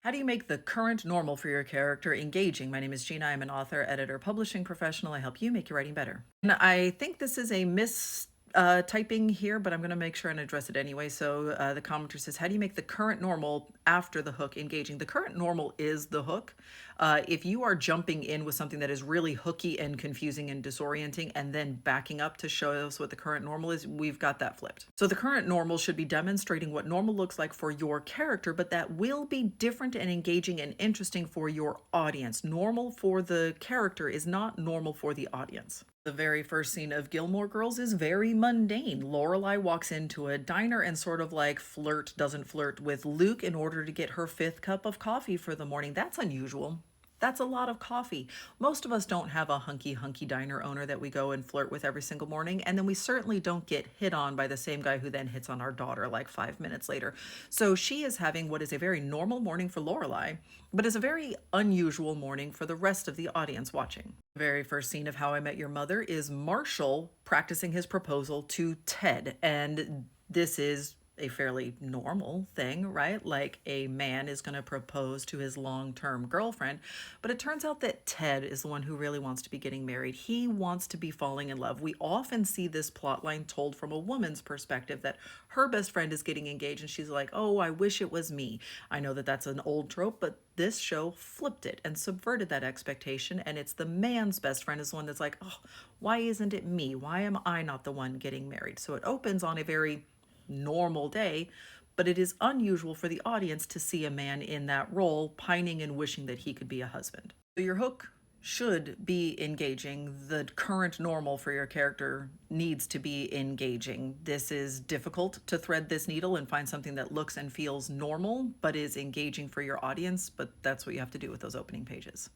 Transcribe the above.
How do you make the current normal for your character engaging? My name is Gina. I'm an author, editor, publishing professional. I help you make your writing better. And I think this is a typing here, but I'm going to make sure and address it anyway. So the commenter says, how do you make the current normal after the hook engaging? The current normal is the hook. If you are jumping in with something that is really hooky and confusing and disorienting and then backing up to show us what the current normal is, we've got that flipped. So the current normal should be demonstrating what normal looks like for your character, but that will be different and engaging and interesting for your audience. Normal for the character is not normal for the audience. The very first scene of Gilmore Girls is very mundane. Lorelai walks into a diner and sort of like doesn't flirt with Luke in order to get her fifth cup of coffee for the morning. That's unusual. That's a lot of coffee. Most of us don't have a hunky diner owner that we go and flirt with every single morning. And then we certainly don't get hit on by the same guy who then hits on our daughter like 5 minutes later. So she is having what is a very normal morning for Lorelai, but is a very unusual morning for the rest of the audience watching. The very first scene of How I Met Your Mother is Marshall practicing his proposal to Ted. And this is a fairly normal thing, right? Like a man is going to propose to his long-term girlfriend, but it turns out that Ted is the one who really wants to be getting married. He wants to be falling in love. We often see this plot line told from a woman's perspective, that her best friend is getting engaged and she's like, oh, I wish it was me. I know that that's an old trope, but this show flipped it and subverted that expectation, and it's the man's best friend is the one that's like, oh, why isn't it me? Why am I not the one getting married? So it opens on a very normal day, but it is unusual for the audience to see a man in that role pining and wishing that he could be a husband. So your hook should be engaging. The current normal for your character needs to be engaging. This is difficult to thread this needle and find something that looks and feels normal but is engaging for your audience, but that's what you have to do with those opening pages.